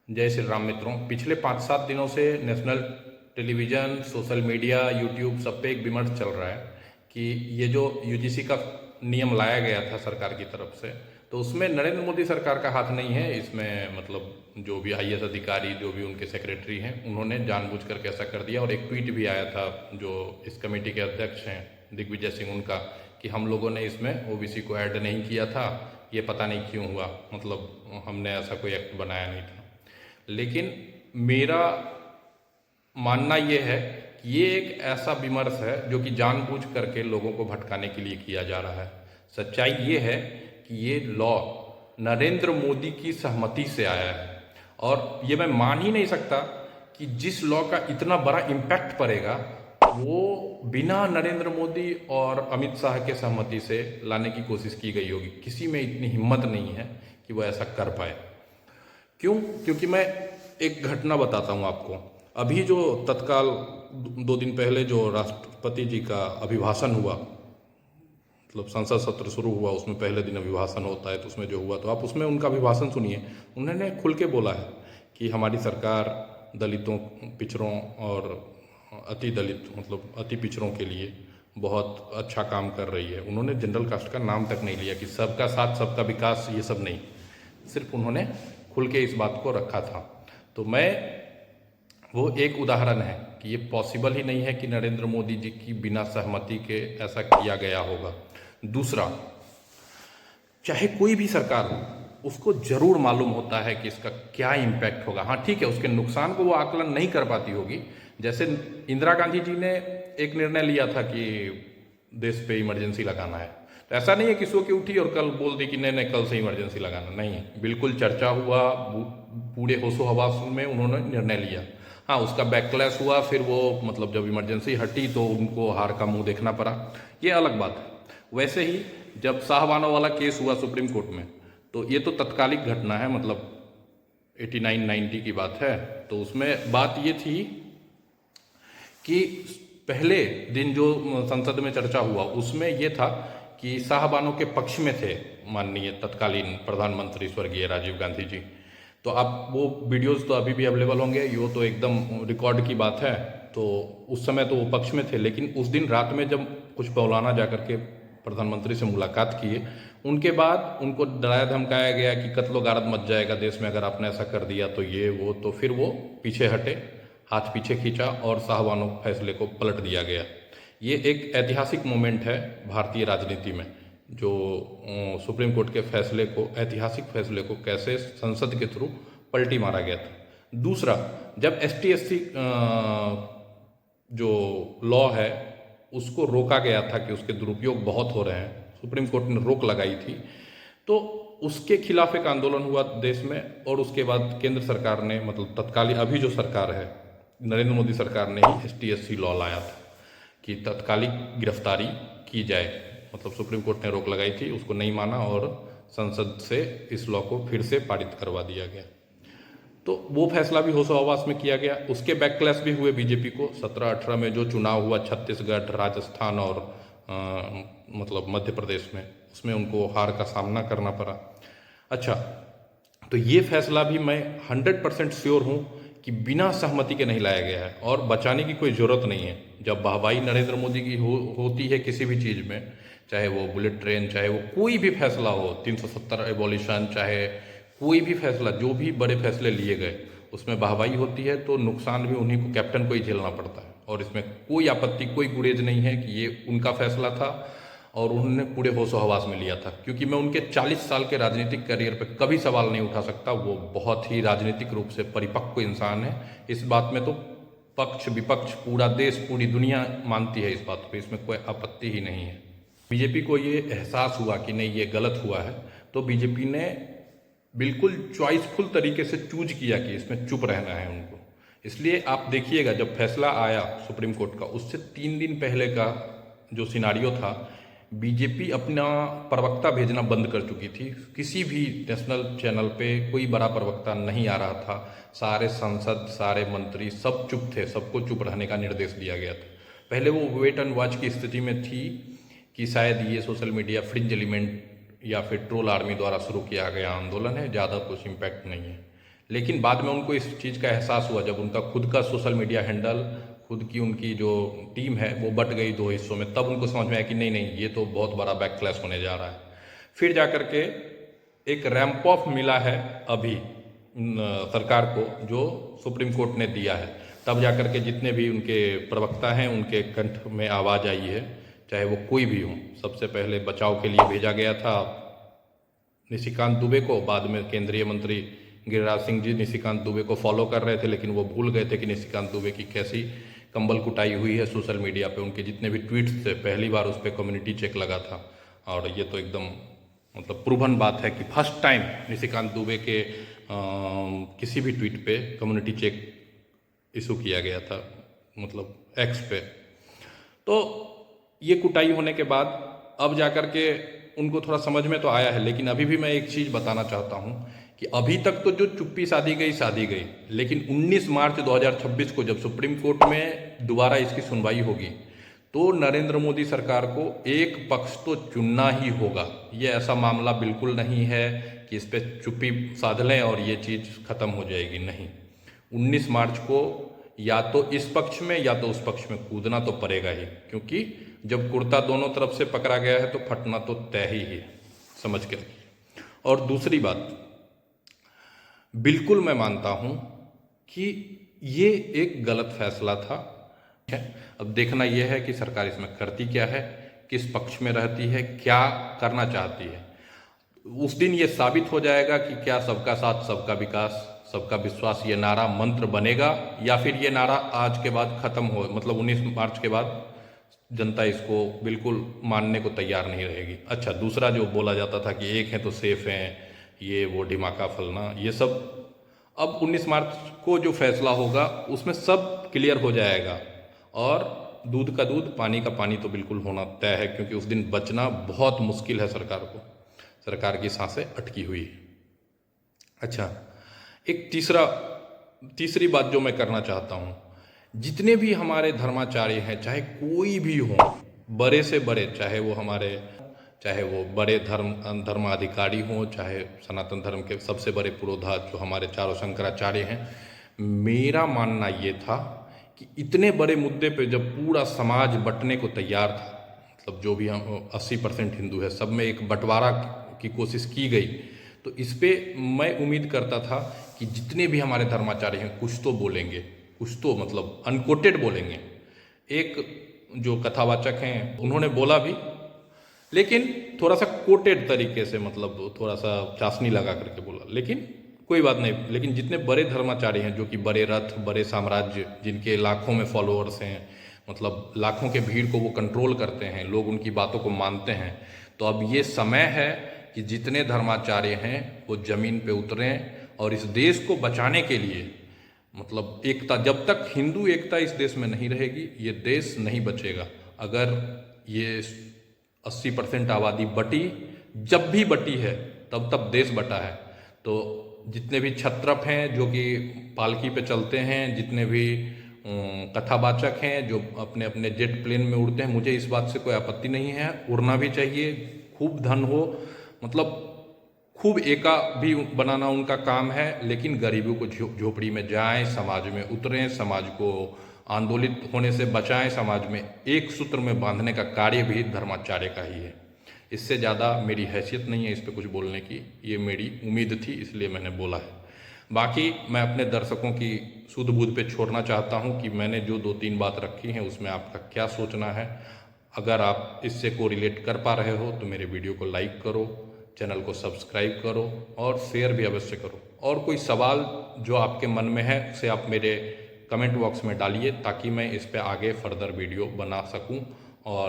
जय श्री राम मित्रों। पिछले 5-7 दिनों से national television, social media, YouTube सब पे एक विमर्श चल रहा है कि ये जो यूजीसी का नियम लाया गया था सरकार की तरफ से, तो उसमें नरेंद्र मोदी सरकार का हाथ नहीं है। इसमें मतलब जो भी आईएएस अधिकारी, जो भी उनके सेक्रेटरी हैं, उन्होंने जानबूझ करके ऐसा कर दिया। और एक ट्वीट भी आया था जो इस कमेटी के अध्यक्ष हैं दिग्विजय सिंह, उनका, कि हम लोगों ने इसमें ओबीसी को ऐड नहीं किया था, ये पता नहीं क्यों हुआ, मतलब हमने ऐसा कोई एक्ट बनाया नहीं था। लेकिन मेरा मानना ये है कि ये एक ऐसा विमर्श है जो कि जानबूझ करके लोगों को भटकाने के लिए किया जा रहा है। सच्चाई ये है कि ये लॉ नरेंद्र मोदी की सहमति से आया है, और ये मैं मान ही नहीं सकता कि जिस लॉ का इतना बड़ा इम्पैक्ट पड़ेगा वो बिना नरेंद्र मोदी और अमित शाह के सहमति से लाने की कोशिश की गई होगी। किसी में इतनी हिम्मत नहीं है कि वो ऐसा कर पाए। क्यों? क्योंकि मैं एक घटना बताता हूँ आपको। अभी जो तत्काल 2 दिन पहले जो राष्ट्रपति जी का अभिभाषण हुआ, मतलब संसद सत्र शुरू हुआ, उसमें पहले दिन अभिभाषण होता है, तो उसमें जो हुआ, तो आप उसमें उनका अभिभाषण सुनिए। उन्होंने खुल के बोला है कि हमारी सरकार दलितों, पिछड़ों और अति दलित, मतलब अति पिछड़ों के लिए बहुत अच्छा काम कर रही है। उन्होंने जनरल कास्ट का नाम तक नहीं लिया कि सबका साथ सबका विकास, ये सब नहीं, सिर्फ उन्होंने खुल के इस बात को रखा था। तो वो एक उदाहरण है कि ये पॉसिबल ही नहीं है कि नरेंद्र मोदी जी की बिना सहमति के ऐसा किया गया होगा। दूसरा, चाहे कोई भी सरकार हो, उसको जरूर मालूम होता है कि इसका क्या इम्पैक्ट होगा। हाँ ठीक है, उसके नुकसान को वो आकलन नहीं कर पाती होगी। जैसे इंदिरा गांधी जी ने एक निर्णय लिया था कि देश पे इमरजेंसी लगाना है, तो ऐसा नहीं है कि सो के उठी और कल बोल दी कि नहीं कल से इमरजेंसी लगाना नहीं है। बिल्कुल चर्चा हुआ, पूरे होशो हवास में उन्होंने निर्णय लिया। हाँ, उसका बैकलैश हुआ, फिर वो मतलब जब इमरजेंसी हटी तो उनको हार का मुंह देखना पड़ा, ये अलग बात है। वैसे ही जब साहबानो वाला केस हुआ सुप्रीम कोर्ट में, तो ये तो तत्कालिक घटना है, मतलब 89-90 की बात है। तो उसमें बात ये थी कि पहले दिन जो संसद में चर्चा हुआ उसमें ये था कि साहबानों के पक्ष में थे माननीय तत्कालीन प्रधानमंत्री स्वर्गीय राजीव गांधी जी। तो आप वो वीडियोस तो अभी भी अवेलेबल होंगे, ये तो एकदम रिकॉर्ड की बात है। तो उस समय तो वो पक्ष में थे, लेकिन उस दिन रात में जब कुछ मौलाना जाकर के प्रधानमंत्री से मुलाकात किए, उनके बाद उनको डराया धमकाया गया कि कत्लो गारत मच जाएगा देश में अगर आपने ऐसा कर दिया, तो ये वो, तो फिर वो पीछे हटे, हाथ पीछे खींचा और साहबानो फैसले को पलट दिया गया। ये एक ऐतिहासिक मोमेंट है भारतीय राजनीति में, जो सुप्रीम कोर्ट के फैसले को, ऐतिहासिक फैसले को कैसे संसद के थ्रू पलटी मारा गया था। दूसरा, जब ST/SC जो लॉ है उसको रोका गया था कि उसके दुरुपयोग बहुत हो रहे हैं, सुप्रीम कोर्ट ने रोक लगाई थी, तो उसके खिलाफ एक आंदोलन हुआ देश में। और उसके बाद केंद्र सरकार ने, मतलब तत्कालीन अभी जो सरकार है, नरेंद्र मोदी सरकार ने ही ST/SC लॉ लाया था कि तत्कालिक गिरफ्तारी की जाए। मतलब सुप्रीम कोर्ट ने रोक लगाई थी, उसको नहीं माना और संसद से इस लॉ को फिर से पारित करवा दिया गया। तो वो फैसला भी होशो हवास में किया गया। उसके बैकक्लैश भी हुए बीजेपी को। 17-18 में जो चुनाव हुआ छत्तीसगढ़, राजस्थान और मतलब मध्य प्रदेश में, उसमें उनको हार का सामना करना पड़ा। अच्छा, तो ये फैसला भी मैं 100% श्योर हूँ कि बिना सहमति के नहीं लाया गया है, और बचाने की कोई ज़रूरत नहीं है। जब वाहवाही नरेंद्र मोदी की होती है किसी भी चीज़ में, चाहे वो बुलेट ट्रेन, चाहे वो कोई भी फैसला हो, 370 एबॉलिशन, चाहे कोई भी फैसला, जो भी बड़े फैसले लिए गए उसमें वाहवाही होती है, तो नुकसान भी उन्हीं को, कैप्टन को ही झेलना पड़ता है। और इसमें कोई आपत्ति, कोई गुरेज नहीं है कि ये उनका फैसला था और उन्होंने पूरे होशो हवास में लिया था। क्योंकि मैं उनके 40 साल के राजनीतिक करियर पे कभी सवाल नहीं उठा सकता। वो बहुत ही राजनीतिक रूप से परिपक्व इंसान है। इस बात में तो पक्ष विपक्ष, पूरा देश, पूरी दुनिया मानती है इस बात पे, इसमें कोई आपत्ति ही नहीं है। बीजेपी को ये एहसास हुआ कि नहीं ये गलत हुआ है, तो बीजेपी ने बिल्कुल चॉइसफुल तरीके से चूज किया कि इसमें चुप रहना है उनको। इसलिए आप देखिएगा, जब फैसला आया सुप्रीम कोर्ट का, उससे 3 दिन पहले का जो सिनारियो था, बीजेपी अपना प्रवक्ता भेजना बंद कर चुकी थी। किसी भी नेशनल चैनल पे कोई बड़ा प्रवक्ता नहीं आ रहा था। सारे सांसद, सारे मंत्री सब चुप थे, सबको चुप रहने का निर्देश दिया गया था। पहले वो वेट एंड वॉच की स्थिति में थी कि शायद ये सोशल मीडिया फ्रिंज एलिमेंट या फिर ट्रोल आर्मी द्वारा शुरू किया गया आंदोलन है, ज़्यादा कुछ इम्पैक्ट नहीं है। लेकिन बाद में उनको इस चीज़ का एहसास हुआ जब उनका खुद का सोशल मीडिया हैंडल, खुद की उनकी जो टीम है वो बट गई दो हिस्सों में, तब उनको समझ में आया कि नहीं नहीं, ये तो बहुत बड़ा बैकक्लैश होने जा रहा है। फिर जा कर के एक रैंप ऑफ मिला है अभी सरकार को, जो सुप्रीम कोर्ट ने दिया है, तब जा कर के जितने भी उनके प्रवक्ता हैं उनके कंठ में आवाज़ आई है, चाहे वो कोई भी हो। सबसे पहले बचाव के लिए भेजा गया था निशिकांत दुबे को, बाद में केंद्रीय मंत्री गिरिराज सिंह जी निशिकांत दुबे को फॉलो कर रहे थे, लेकिन वो भूल गए थे कि निशिकांत दुबे की कैसी कंबल कुटाई हुई है सोशल मीडिया पे। उनके जितने भी ट्वीट्स थे पहली बार उस पर कम्युनिटी चेक लगा था, और ये तो एकदम मतलब प्रूवन बात है कि फर्स्ट टाइम निशिकांत दुबे के किसी भी ट्वीट पे कम्युनिटी चेक इशू किया गया था, मतलब एक्स पे। तो ये कुटाई होने के बाद अब जाकर के उनको थोड़ा समझ में तो आया है, लेकिन अभी भी मैं एक चीज़ बताना चाहता हूँ कि अभी तक तो जो चुप्पी साधी गई, लेकिन 19 मार्च 2026 को जब सुप्रीम कोर्ट में दोबारा इसकी सुनवाई होगी तो नरेंद्र मोदी सरकार को एक पक्ष तो चुनना ही होगा। ये ऐसा मामला बिल्कुल नहीं है कि इस पर चुप्पी साध लें और ये चीज़ ख़त्म हो जाएगी, नहीं। 19 मार्च को या तो इस पक्ष में या तो उस पक्ष में कूदना तो पड़ेगा ही, क्योंकि जब कुर्ता दोनों तरफ से पकड़ा गया है तो फटना तो तय ही है, समझ के। और दूसरी बात, बिल्कुल मैं मानता हूं कि ये एक गलत फैसला था। अब देखना यह है कि सरकार इसमें करती क्या है, किस पक्ष में रहती है, क्या करना चाहती है। उस दिन ये साबित हो जाएगा कि क्या सबका साथ सबका विकास सबका विश्वास ये नारा मंत्र बनेगा, या फिर ये नारा आज के बाद खत्म हो, मतलब 19 मार्च के बाद जनता इसको बिल्कुल मानने को तैयार नहीं रहेगी। अच्छा, दूसरा जो बोला जाता था कि एक है तो सेफ हैं, ये वो ढिमाका फलना, ये सब अब 19 मार्च को जो फैसला होगा उसमें सब क्लियर हो जाएगा। और दूध का दूध पानी का पानी तो बिल्कुल होना तय है, क्योंकि उस दिन बचना बहुत मुश्किल है सरकार को, सरकार की सांसें अटकी हुई है। अच्छा, एक तीसरी बात जो मैं करना चाहता हूँ, जितने भी हमारे धर्माचार्य हैं, चाहे कोई भी हो, बड़े से बड़े, चाहे वो बड़े धर्माधिकारी हों, चाहे सनातन धर्म के सबसे बड़े पुरोधा जो हमारे चारों शंकराचार्य हैं, मेरा मानना ये था कि इतने बड़े मुद्दे पे जब पूरा समाज बंटने को तैयार था, मतलब जो भी हम 80% हिंदू है, सब में एक बंटवारा की कोशिश की गई, तो इस पे मैं उम्मीद करता था कि जितने भी हमारे धर्माचार्य हैं कुछ तो बोलेंगे, कुछ तो मतलब अनकोटेड बोलेंगे। एक जो कथावाचक हैं उन्होंने बोला भी, लेकिन थोड़ा सा कोटेड तरीके से, मतलब थोड़ा सा चाशनी लगा करके बोला, लेकिन कोई बात नहीं। लेकिन जितने बड़े धर्माचार्य हैं, जो कि बड़े रथ, बड़े साम्राज्य, जिनके लाखों में फॉलोअर्स हैं, मतलब लाखों के भीड़ को वो कंट्रोल करते हैं, लोग उनकी बातों को मानते हैं, तो अब ये समय है कि जितने धर्माचार्य हैं वो जमीन पे उतरें और इस देश को बचाने के लिए, मतलब एकता, जब तक हिंदू एकता इस देश में नहीं रहेगी ये देश नहीं बचेगा। अगर ये 80% आबादी बटी, जब भी बटी है तब देश बटा है। तो जितने भी क्षत्रप हैं जो कि पालकी पे चलते हैं, जितने भी कथावाचक हैं जो अपने अपने जेट प्लेन में उड़ते हैं, मुझे इस बात से कोई आपत्ति नहीं है, उड़ना भी चाहिए, खूब धन हो, मतलब खूब एका भी बनाना उनका काम है, लेकिन गरीबों को झोपड़ी में जाएं, समाज में उतरें, समाज को आंदोलित होने से बचाएं, समाज में एक सूत्र में बांधने का कार्य भी धर्माचार्य का ही है। इससे ज़्यादा मेरी हैसियत नहीं है इस पर कुछ बोलने की, ये मेरी उम्मीद थी इसलिए मैंने बोला है। बाकी मैं अपने दर्शकों की सुध बुध पे छोड़ना चाहता हूँ कि मैंने जो 2-3 बात रखी हैं उसमें आपका क्या सोचना है। अगर आप इससे को रिलेट कर पा रहे हो तो मेरे वीडियो को लाइक करो, चैनल को सब्सक्राइब करो और शेयर भी अवश्य करो। और कोई सवाल जो आपके मन में है उसे आप मेरे कमेंट बॉक्स में डालिए, ताकि मैं इस पे आगे फर्दर वीडियो बना सकूं। और